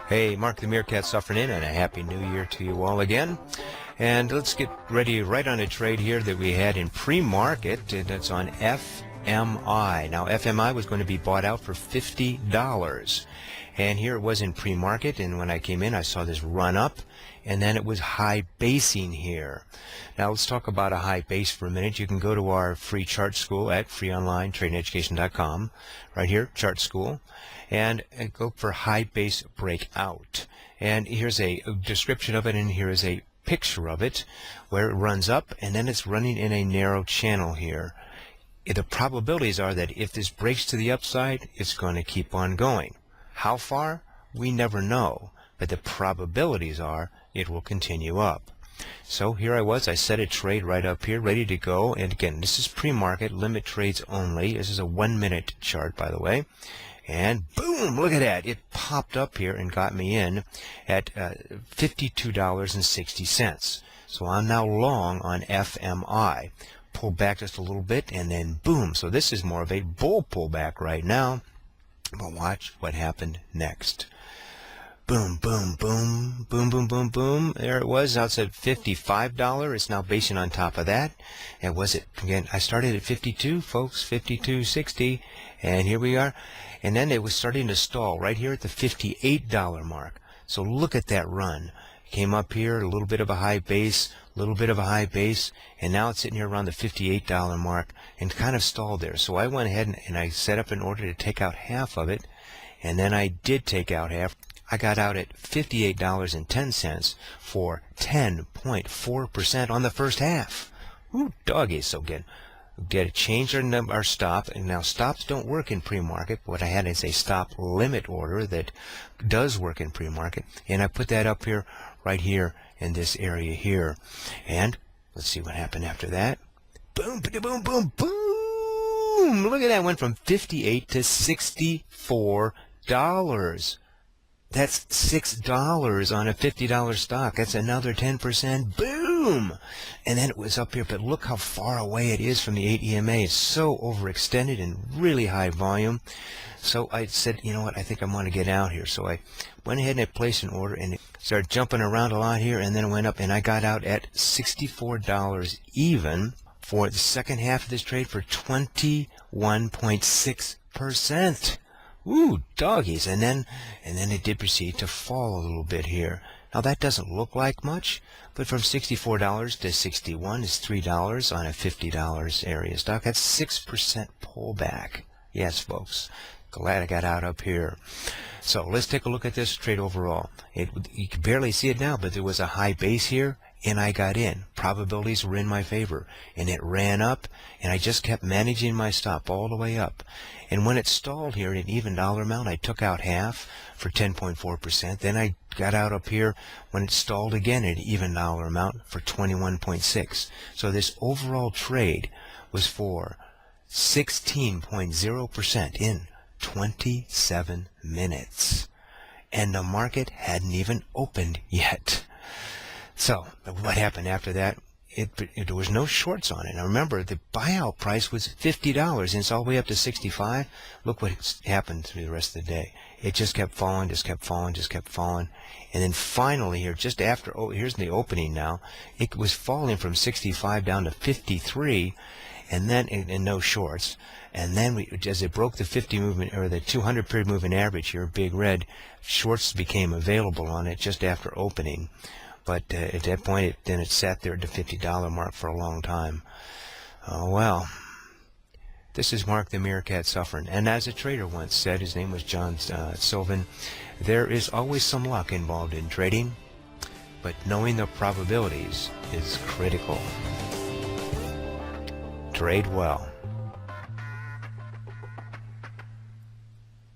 Hey, Mark the Meerkat suffering in, and a happy new year to you all again. And let's get ready right on a trade here that we had in pre-market, and it's on FMI. Now, FMI was going to be bought out for $50. And here it was in pre-market, and when I came in, I saw this run up, and then it was high basing here. Now, let's talk about a high base for a minute. You can go to our free chart school at freeonlinetradingeducation.com. Right here, chart school. And go for high base breakout. And here's a description of it, and here is a picture of it where it runs up, and then it's running in a narrow channel here. The probabilities are that if this breaks to the upside, it's going to keep on going. How far? We never know, but the probabilities are it will continue up. So here I was, I set a trade right up here, ready to go. And again, this is pre-market, limit trades only. This is a 1-minute chart, by the way. And boom, look at that. It popped up here and got me in at $52.60. So I'm now long on FMI. Pull back just a little bit and then boom. So this is more of a bull pullback right now. But watch what happened next. Boom, boom, boom, boom, boom, boom, boom. There it was. Now it's at $55. It's now basing on top of that. And was it, again, I started at 52, folks, 52.60. And here we are. And then it was starting to stall right here at the $58 mark. So look at that run. Came up here, a little bit of a high base, a little bit of a high base, and now it's sitting here around the $58 mark and kind of stalled there. So I went ahead and I set up an order to take out half of it, and then I did take out half. I got out at $58.10 for 10.4% on the first half. Ooh, doggy, so good. Get change our stop, and now stops don't work in pre-market. What I had is a stop limit order that does work in pre-market, and I put that up here, right here in this area here. And let's see what happened after that. Boom, boom, boom, boom, boom! Look at that, went from $58 to $64. That's $6 on a $50 stock. That's another 10%. Boom! And then it was up here, but look how far away it is from the 8 EMA. It's so overextended and really high volume. So I said, you know what, I think I want to get out here. So I went ahead and I placed an order, and it started jumping around a lot here, and then it went up, and I got out at $64 even for the second half of this trade for 21.6%. Ooh, doggies. And then it did proceed to fall a little bit here. Now that doesn't look like much, but from $64 to $61 is $3 on a $50 area stock. That's 6% pullback. Yes, folks. Glad I got out up here. So let's take a look at this trade overall. You can barely see it now, but there was a high base here, and I got in. Probabilities were in my favor, and it ran up, and I just kept managing my stop all the way up. And when it stalled here at an even dollar amount, I took out half for 10.4%. Then I got out up here when it stalled again at an even dollar amount for 21.6%. So this overall trade was for 16.0% in 27 minutes. And the market hadn't even opened yet. So what happened after that? There was no shorts on it. Now remember, the buyout price was $50, and it's all the way up to $65. Look what happened through the rest of the day. It just kept falling, just kept falling, just kept falling. And then finally here, just after, here's the opening now, it was falling from 65 down to 53, and then, and no shorts. And then as it broke the 50 movement, or the 200 period moving average here, big red, shorts became available on it just after opening. But at that point, then it sat there at the $50 mark for a long time. Oh, well. This is Mark the Meerkat suffering. And as a trader once said, his name was John Sylvan, there is always some luck involved in trading, but knowing the probabilities is critical. Trade well.